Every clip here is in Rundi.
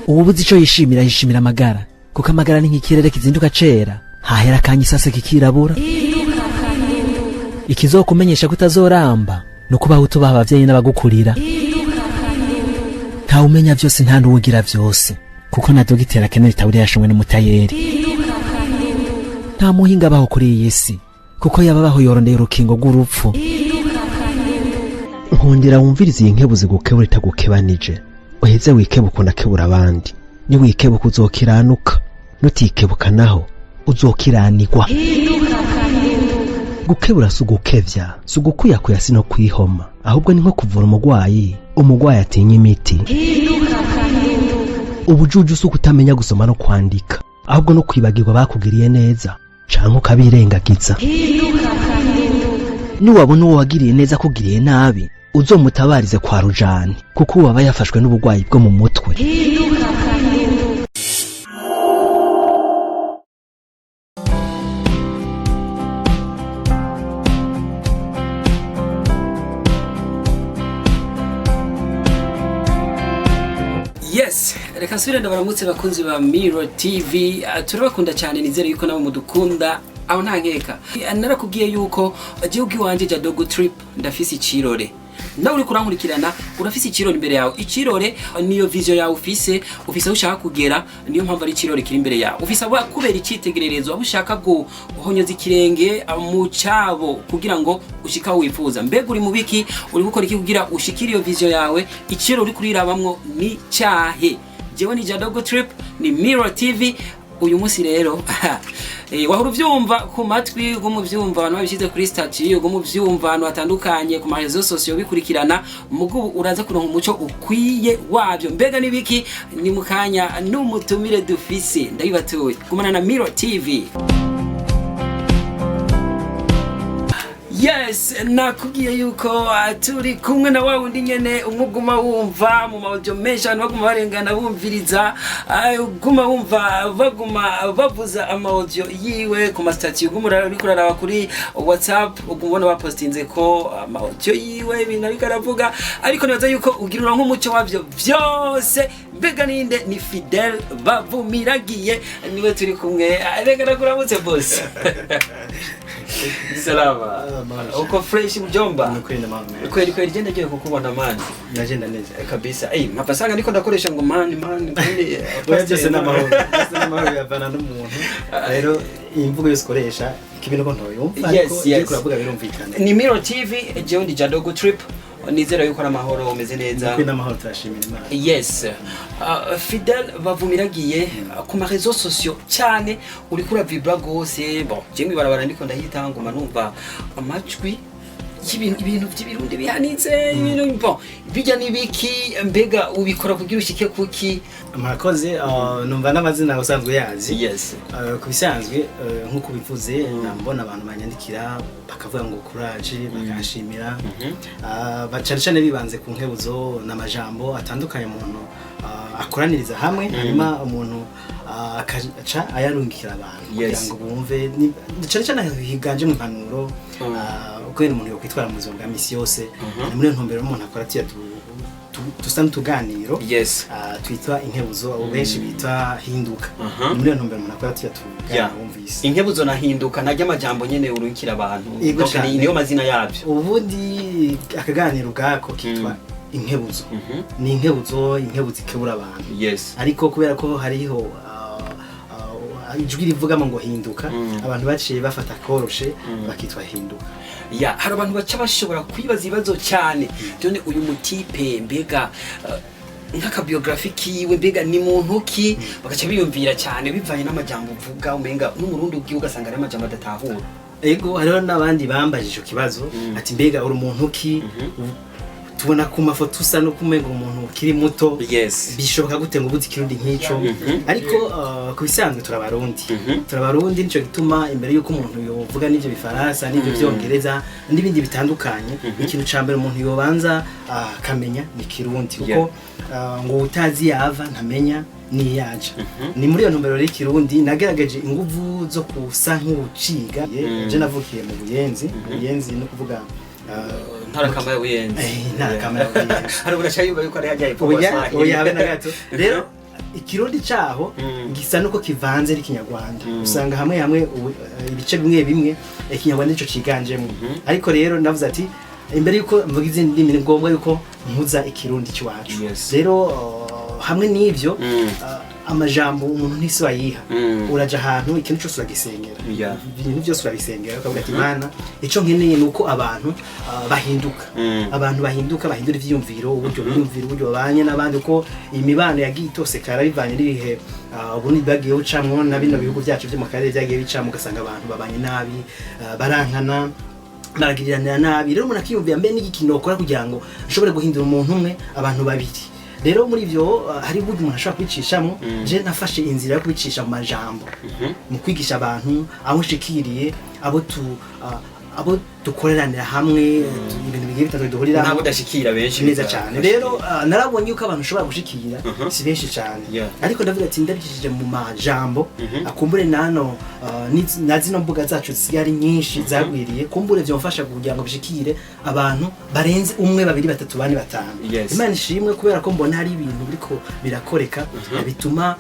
ububuze ico yishimira amagara, kuko amagara ni nk'ikirere kizinduka cera, hahera akanya isase kikirabura. Ikizokumenyesha kutazoramba no kubaho utubaha abavyeyi n'abagukurira. Nta umenya vyose nta n'uwugira vyose, kuko na dogitera akenera itaburiya yashomwe n'umutayeri. Nta muhinga abaho kuri iyi si, kuko yababaho yorondeye urukingo rw'urupfu. Nkundira wumviriza iyi nkebuzi gukebura itagukebanije, uheze wikebuka unakebura abandi. Ni wikebuka uzokiranuka, nutikebuka naho uzokiranirwa. Gukebura si ugukevya, si ugukuyakuya si no kwihoma, ahubwo ni nko kuvura umugwayi atinya imiti. Ubujuju si ukutamenya gusoma no kwandika, ahubwo no kwibagirwa bakugiriye neza canke ukabirengagiza. Niwabona uwo wagiriye neza akugiriye nabi, uzomutabarize kwa rujani, kuko uwaba yafashwe n'ubugwayi bwo mu mutwe. Yes, reka nsubire ndabaramutse bakunzi ba Miro TV. Turabakunda cyane, nizere yuko nabo mudukunda. Aho nta nkeka narakubwiye yuko gihugu iwanje ja Dogo Trip ndafise ikirore. Nawe uri kurankurikirana urafise ikirore imbere yawe. Ikirore niyo vision yawe ufise aho ushaka kugera, niyo mpamvu ari ikirore kiri imbere yawe. Ufise abo kubera icyitegererezo, abo ushaka guhonyoza ikirenge mu cyabo kugira ngo ushika wifuza. Mbega uri mubiki, uri gukora iki kugira ushikire iyo vision yawe? Ikirore uri kurirabamwo ni cyahe? Jewe ni Dogo Trip, ni Miro TV. Uyu munsi rero wahora uvyumva ku matwi go muvyumva abantu babishize kuri statue go muvyumva abantu batandukanye ku marezo sosiyo bikurikirana, mugubu uraza kuronka umuco ukwiye wabyo. Mbega nibiki? Ni mukanya n'umutumire dufise, ndabibatuye kumana na Miro TV. Yes, nakubwiye yuko turi kumwe na wa wundi nyene umuguma wumva mu maudio menshi abantu baguma barengana bumviriza, uguma wumva baguma bavuza amaudio yiwe ku mastatue gumura uri kuraraba kuri WhatsApp, ugumubona bapostinze ko amaudio yiwe ibintu ariko aravuga, ariko nibaza yuko ugirura nk'umuco wavyo vyose. Mbega ninde? Ni Fidel Bavumiragiye, niwe turi kumwe. Reka nakuramutse boss. Salama. Uko fresh mjomba? Nukwenda mama. Kweli genda giye kukubona man. Nagenda neza. Kabisa. Mapasanga niko ndakoresha ngo man. Byose n'amahoro yavana n'umuntu. Rero imvugo yose koresha kibino ko ntoyumva, ariko kuravuga birumvikana. Ni Miro TV, jewe ndi Dogo Trip. Nizera yuko amahoro umeze neza. Kwina amahoro turashimira Imana. Yes. Fidel Bavumiragiye ku marezo sosiyo cyane uri kura vibra gose. Bon, jemwe barabara ndiko ndahita ngoma numva amajwi y'ibintu by'ibirundi bihanitse, ibintu bon bijya nibiki. Mbega ubikora kugira ushike kuki? Murakoze. Numva n'amazina usanzwe yazi. Yes. Kubisanzwe nkuko bivuze, nambona abantu banyandikira bakavuga ngo courage, bakashimira. Bacane bibanze ku nkebuzo n'amajambo atandukanye umuntu akoraniriza hamwe, hanyuma umuntu akaca ayarungikira abantu kugira ngo bumve. Cyane higanje mu mpanuro uko umuntu yokwitwara mu buzima bwa misi yose. Muri ntumbero umuntu akora ati tusa n'utuganiro. Yes. Twitwa inkebuzo, abo benshi bita hinduka. Muri ntumbero umuntu akora ati tuganira. Inkebuzo na hinduka najya amajambo nyene urungikira abantu, niyo mazina yabyo. Ubundi akaganiro gako kitwa inkebuzo. Ni inkebuzo ikebura abantu. Yes. Ariko kubera ko hariho ijwi rivuga ngo hinduka, abantu baciye bafata koroshe bakitwa hinduka. Hari abantu baca bashobora kwibaza ibibazo cyane. Done uyu mutipe mbega nk'aka biographic yiwe mbega ni muntu ki, bagaca biyumvira cyane bivanye n'amajambo uvuga, umenga n'umurundi ugiye ugasanga ari amajambo adatahura. Ego hariho n'abandi bambajije kibazo ati mbega uri umuntu ki, tubona ku mafoto usa no kumenga umuntu ukiri muto. Yes. Bishoboka gute ngo ubuze ikirundi nk'ico? Ariko kubisanzwe turabarundi nico gituma imbere yuko umuntu yovuga n'ivyo bifaransa n'ivyo byongereza n'ibindi bitandukanye, ikintu cambere umuntu yobanza akamenya ni kirundi, kuko ngo utazi yava ntamenya ni yaje. Ni muri iyo ntumbero y'ikirundi nagerageje inguvu zo kusa nk'uciga. Je navukiye mu Buyenzi no kuvuga ntarakamaya Buyenzi. Ntarakamaya Buyenzi. Hari buracayuba yuko ari hajyaye oya habe na gato. Rero ikirundi caho gisa nuko kivanze n'ikinyarwanda usanga hamwe hamwe ibice bimwe bimwe ikinyarwanda nico ciganjemo ariko rero navuze ati imbere yuko mvuga izindi ndimi ni ngombwa yuko mpuza ikirundi cy'iwacu rero hamwe n'ivyo amajambo umuntu ntisi wayiha uraja ahantu ikintu cyose uragisengera ibintu byose urabisengera ukavuga ati Mana ico nkeneye nuko abantu bahinduka bahindura ivyiyumviro uburyo biyumvira uburyo babanye n'abandi uko imibano yagiye itosekara bivanye n'ibihe ubundi bagiye ucamwo na bino bihugu byacu byo mu karere byagiye bicamo ugasanga abantu babanye nabi barankana baragiranira nabi rero umuntu akiyumvira mbe n'igikino ukora kugira ngo ashobore guhindura umuntu umwe abantu babiri rero muri ivyo hari buryo umuntu ashobora kwicishamo je nafashe inzira yo kwicisha mu majambo mu kwigisha abantu aho nshikiriye abo dukoreranira hamwe ibintu bigiye bitatu duhurira nabo dashikira benshi neza cyane rero narabonye yuko abantu ushobora gushikira si benshi cyane ariko ndavuga ati ndabishije mu majambo akumbure nano nazino mbuga zacu zigari nyinshi zagwiriye kumbure byo mfasha kugira ngo bishikire abantu barenze umwe babiri batatu bane batanu Imana ishimwe kubera ko mbona hari ibintu biriko birakoreka bituma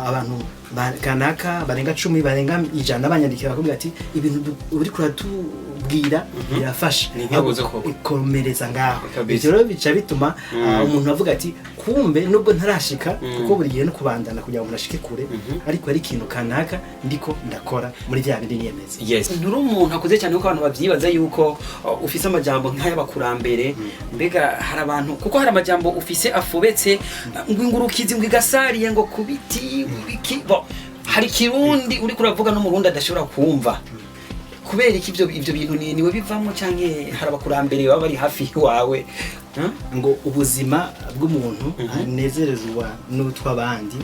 abantu kanaka barenga 10 barenga 100 banyandikira bakubwira ati ibintu uri kuratubwira birafasha ikomereza ngaho ibyo rero bica bituma umuntu avuga ati kumbe nubwo ntarashika kuko buri gihe no kubandana kugira ngo nashike kure ariko ari ikintu kanaka ndiko ndakora muri bya bindi niyemeza nturi umuntu akoze cyane kuko abantu babyibaza yuko ufise amajambo nk'ayabakurambere mbega hari abantu kuko hari amajambo ufise afubetse ngo ingurukizi ngo igasariye ngo kubiti hari kirundi uri kuravuga no mu Burundi adashobora kumva kubera iki ivyo bintu niwe bivamo canke harabakurambere baba bari hafi wawe ngo ubuzima bw'umuntu anezerezwa n'utwabandi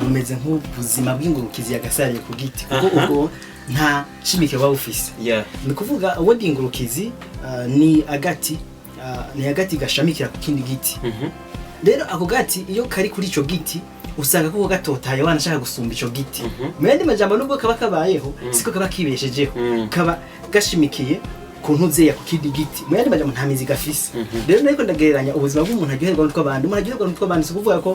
bumeze nk'ubuzima bw'ingurukizi yagasariye ku giti kuko ubwo nta shimike waba ufise ni kuvuga ubundi ingurukizi ni agati gashamikira ku kindi giti rero ako gati iyo kari kuri ico giti usanga ko gatotaye wanashaka gusumba ico giti mwende majambo nubwo kaba kabayeho siko kaba kibeshejeho kaba gashimikiye ku ntuze ya kukindi giti mwende majambo nta mizi gafise rero nariko ndagereranya ubuzima bw'umuntu aryoherwa n'utwa bandi umuntu aryoherwa n'utwa bandi so kuvuga ko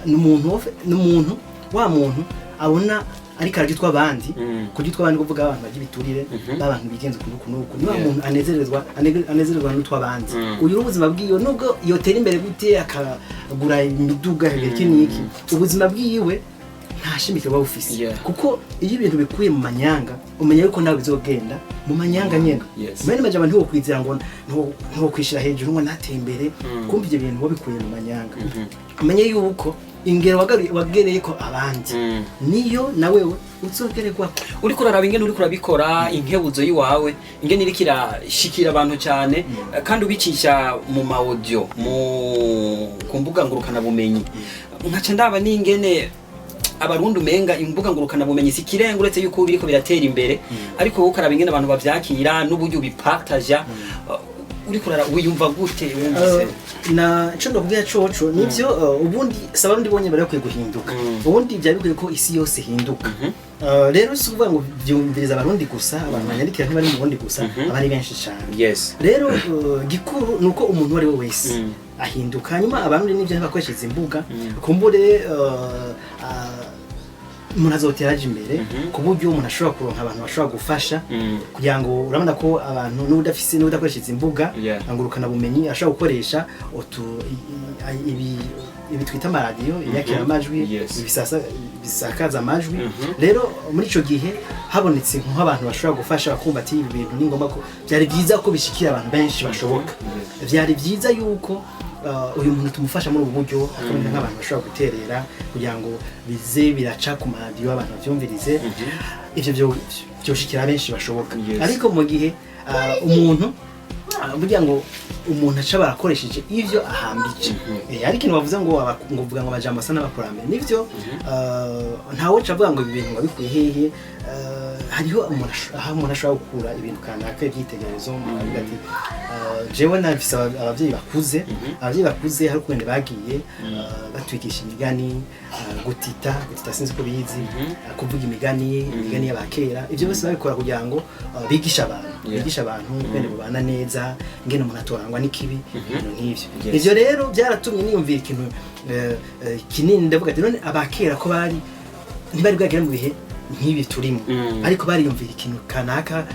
n'umuntu wa muntu abona ariko aragitwa abandi kugitwa abandi kuvuga abantu bagibiturire babantu bigenze kunuku niba umuntu anezerezwa n'utwa abandi uyu ubuzima bwiyo nubwo yotera imbere gute akagura imiduga hegeki niki ubuzima bwiwe ntashimike ba ufisi kuko iyo ibintu bikuye mu manyanga umenya yuko nawe bizogenda mu manyanga nyene mwene majama ntiwo kwizira ngo ntiwo kwishira hejuru ngo nateye imbere kumva ibyo bintu wabikuye mu manyanga umenye yuko ingero wagereye ko abandi niyo nawe uzogererwa uri kuraraba ingene uri kurabikora inkebuzo yiwawe ingene iri kirashikira abantu cyane kandi ubicisha mu audio mu kumbuga ngurukana bumenyi nkaca ndaba n'ingene abarundi umenga imbuga ngurukana bumenyi sikirenga uretse yuko biriko biratera imbere ariko wowe ukaraba ingene abantu bavyakira n'uburyo bipataja uri kurara wiyumva gute wumvise na cyo kubya coco nivyo ubundi sabarundi bonye bari kwiye guhinduka ubundi bya bikwiye ko isi yose hinduka rero suvuga ngo byumviriza abarundi gusa abantu banyandikira ntibari mu bundi gusa abari benshi cyane rero gikuru nuko umuntu wari wese ahinduka nyuma abarundi nivyo bakoresheje imbuga kumbure umuntu azoteraje imbere ku buryo umuntu ashobora kuronka abantu bashobora gufasha kugira ngo urabona ko abantu n'udafise n'udakoresheje imbuga ngurukana bumenyi ashobora gukoresha ibi twita amaradiyo yakira amajwi bisakaza amajwi rero muri ico gihe habonetse nk'abantu bashobora gufasha bakumva ati ibi bintu ni ngombwa ko byari byiza ko bishikira abantu benshi bashoboka byari byiza yuko uyu muntu tumufasha muri ubu buryo akabona nk'abantu bashobora guterera kugira ngo bize biraca ku maradiyo abantu bavyumvirize ivyo byoshikira benshi bashoboka ariko mu gihe umuntu burya ngo umuntu aca barakoresheje ivyo ahambije ari ikintu bavuze ngo uvuga ngo amajambo asa n'abakurambere nivyo ntawe avuga ngo ibi bintu babikuye hehe hariho umuntu ashobora gukura ibintu kanaka byitegerezo avuga ati jewe nafise abavyeyi bakuze hari ukwende bagiye batwigisha imigani gutita sinzi ko bizi kuvuga imigani y'abakera ivyo bose babikora kugira ngo bigisha abantu kwene bubana neza iciza ngene umuntu atorangwa n'ikibi ibintu nk'ivyo Yes. ivyo rero byaratumye niyumvira ikintu kinini ndavuga ati none abakera ko bari ntibari bwagera mu bihe nk'ibi turimo ariko bariyumvira ikintu kanaka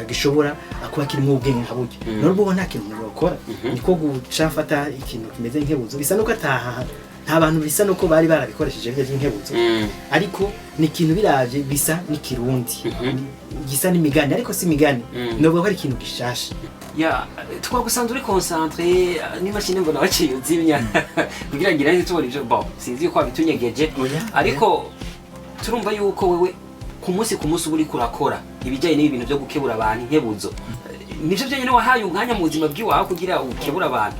gishobora kuba kirimo ubwenge nka buryo none ubu nta kintu umuntu yakora niko gucafata ikintu kimeze nk'inkebuzo bisa nuko ataha nta bantu bisa nuko bari barabikoresheje byo nk'inkebuzo ariko ni ikintu biravye bisa n'ikirundi gisa n'imigani ariko si imigani nubwo hari ikintu gishasha ya twagusanze uri concentré n'imashini mbona waciye uzimya kugira ngo irane tubona ivyo bon sinzi ko abitunyegeje ariko turumva yuko wewe ku munsi uba uri kurakora ibijyanye n'ibintu byo gukebura abantu inkebuzo nivyo byonyine wahaye umwanya mu buzima bw'iwawe kugira ukebura abantu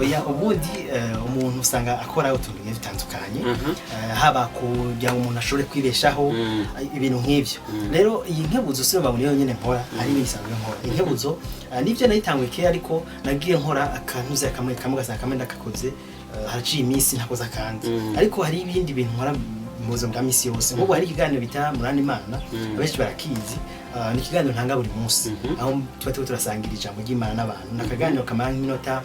oya ubundi umuntu usanga akora utuntu tugiye dutandukanye haba kugira ngo umuntu ashobore kwibeshaho ibintu nk'ivyo rero iyi nkebuzo si babona yonyine nkora ari ibisanzwe nkora inkebuzo nivyo nayitanguye kera ariko nagiye nkora akantuze kamwe gasanga kamwe ndakakoze haraciye iminsi ntakoze akandi ariko hari ibindi bintu nkora mu buzima bwa misi yose nk'ubu hari ikiganiro bita Murana Imana abenshi barakizi ni ikiganiro ntanga buri munsi aho tuba turasangira ijambo ry'Imana n'abantu nakaganiro kamara nk'iminota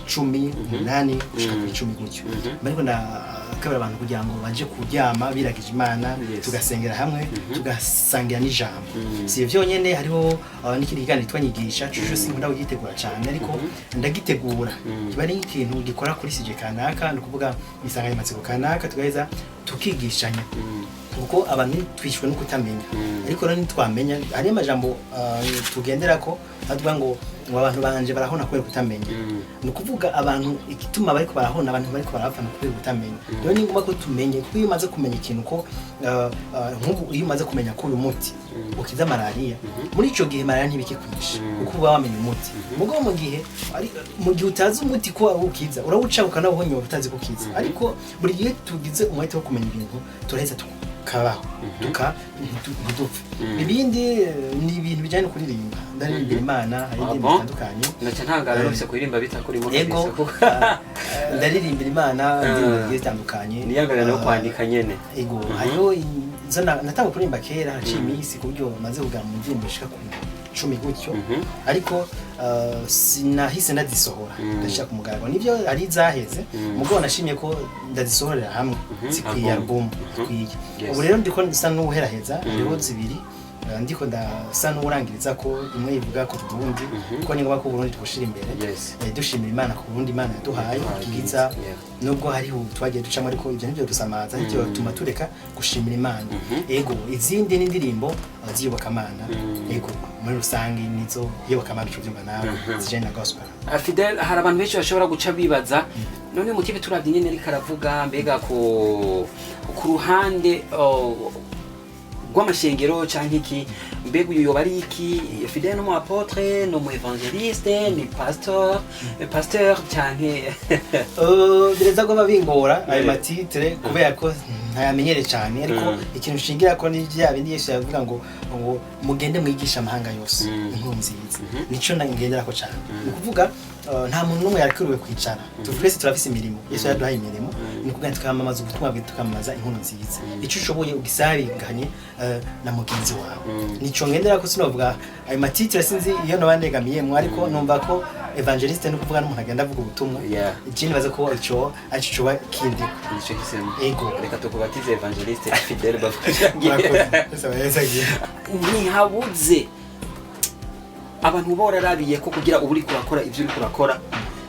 10 8 gushika kuri 10 gutyo ariko ndakabira abantu kugira ngo baje kuryama biragije Imana tugasengera hamwe tugasangira n'ijambo si byonyene hariho n'ikindi kiganiro twanyigisha cyo sinkunda kugitegura cyane ariko ndagitegura kiba ari ikintu gikora kuri sije kanaka no kuvuga insanganyamatsiko kanaka tugaheza tukigishanya kuko abantu twishwe no kutamenya ariko rero ntitwamenya hari amajambo tugendera ko avuga ngo abantu banje barahona kubera kutamenya no kuvuga abantu igituma bariko barahona abantu bariko barapfa no kubera kutamenya rero ni ngombwa ko tumenye kuko iyo umaze kumenya ikintu ko nk'ubu iyo umaze kumenya ko uyu muti ukiza malaria muri ico gihe malaria ntibikikwisha kuko uba wamenye umuti mugo mu gihe utazi umuti ko ukiza urawuca ukanawuhonyora utazi ko ukiza ariko buri gihe tugize umwete wo kumenya ibintu turaheza kabaho ntidupfe ibindi ni ibintu bijyanye no kuririmba ndaririmbira Imana hari indirimbo zitandukanye naca ntangara rwose kuririmba bitakurimo yego ndaririmbira Imana indirimbo zitandukanye niyangana no kwandika nyene yego hariho natanga kuririmba kera haciye iminsi ku buryo maze kugana mu ndirimbo ishika ku 10 gutyo ariko sinahise ndazisohora ndashaka umugaragaro nivyo ari zaheze mugo nashimye ko ndazisohorera hamwe zikwiye album kwiye ubu rero ndiko ndisa n'uheraheza hariho zibiri ndiko ndasa n'urangiriza ko imwe ivuga ko Burundi ko ni ngombwa ko Burundi tubushira imbere dushimira Imana ko Burundi Imana yaduhaye kiza nubwo hariho twagiye ducamo ariko ibyo nivyo dusamaza icyo bituma tureka gushimira Imana ego izindi n'indirimbo ziyobokamana ego muri rusange nizo yobokamana cyo byumva nawe zijena gospel Fidel hari abantu benshi bashobora guca bibaza none mutibe turavye nyene ari karavuga mbega ku ruhande gw'amashengero canke iki mbega uyu yoba ari iki Fidel no mu apotre no mu evangeliste ni pasteur canke bireza ko babingora ayo matitre kubera ko ntayamenyere cyane ariko ikintu shingira ko ni bya bindi Yesu yavuga ngo mugende mwigisha amahanga yose inkuru nziza nico ngendera ko cyane ukuvuga nta muntu n'umwe yakiriwe kwicara twese turafise imirimo Yesu yaduhaye imirimo ni kugira tukamamaza ubutumwa bwe tukamamaza inkuru nziza icyo ushoboye ugisabinganye na mugenzi wawe nico ngendera ko sinovuga ayo matitre sinzi iyo nabandegamiye mu ariko numva ko evangeliste no kuvuga n'umuntu agenda avuga ubutumwa ikindi baza ko ico acicuba kindi nico kisema ego reka tukubatize evangeliste Fidel bavuga ntihabuze abantu borarabiye ko kugira uburi kurakora ivyo uri kurakora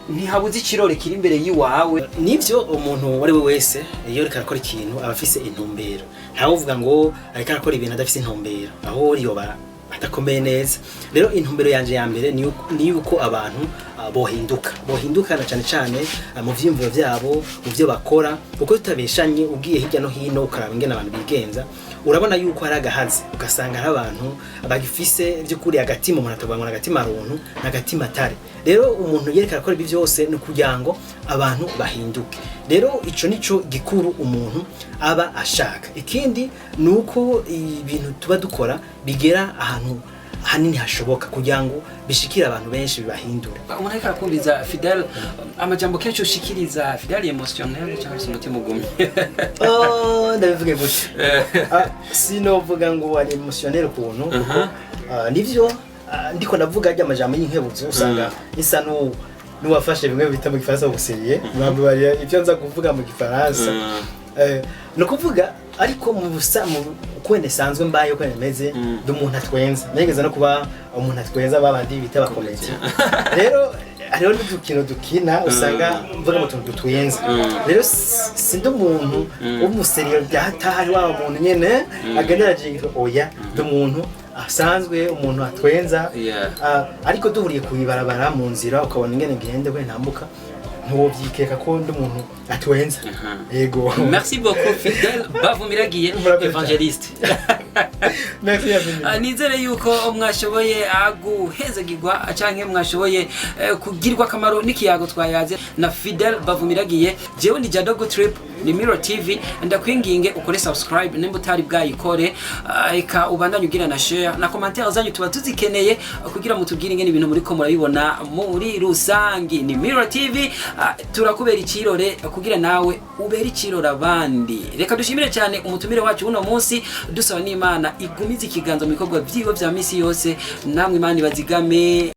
ntihabuze ikirore kiri imbere yiwawe nivyo umuntu wari we wese iyo reka akora ikintu abafise intumbero ntawe uvuga ngo areka akora ibintu adafise intumbero aho riyoba adakomeye neza rero intumbero yanje ya mbere ni yuko abantu bohinduka na cyane mu vyimvuro vyabo mu byo bakora uko tutabeshanye ugiye hirya no hino ukaraba ingene abantu bigenza urabona yuko hari agahazi ugasanga hari abantu bagifise by'ukuri agatima umuntu atubangwa agatima runtu n'agatima tare rero umuntu yereka akora ibi byose ni kugira ngo abantu bahinduke rero ico gikuru umuntu aba ashaka ikindi nuko ibintu tuba dukora bigera ahantu hanini hashoboka kugira ngo bishikira abantu benshi bibahindura umuntu ariko arakumviza Fidel amajambo kenshi ushikiriza Fidel emotionnel cyangwa se umutima ugumye ndabivuge gutya sinovuga ngo ari emotionnel kuntu kuko nivyo ndiko ndavuga ajya amajambo y'inkebuzo usanga isa n'uwafashe bimwe bita mu gifaransa guseriye mwambariye ibyo nza kuvuga mu gifaransa no kuvuga ariko mu kwene sanzwe mbaye kwene meze umuntu atwenza nigeze no kuba umuntu atwenza babandi bita bakomeye rero hariho n'udukino dukina usanga mvuga mu tuntu dutwenza rero sindi umuntu w'umuseriyo byatari wa muntu nyene agendera jingo oya umuntu asanzwe umuntu atwenza ariko duhuriye kubibarabara mu nzira ukabona ingene ngende kwe ntambuka ntuwovyikeka ko ndi umuntu atwenza yego merci beaucoup Fidèle Bavumiragiye Evangeliste merci Yavini nizere yuko mwashoboye guhezagirwa canke mwashoboye kugirwa akamaro n'ikiyago twayaze na Fidèle Bavumiragiye jewe ni Jadogo Trip ni Mirror TV ndakwinginge ukore subscribe nimba utari bwayikore eka ubandanye ugira na share na commentaire zanyu tuba tuzikeneye kugira mutubwire ingene ibintu muri ko murabibona muri rusangi ni Mirror TV turakubera ikirore kugira nawe ubera ikirore abandi reka dushimire cyane umutumire wacu uno munsi dusaba n'Imana igumize ikiganza mu bikorwa byiwe vya misi yose namwe Imana ibazigame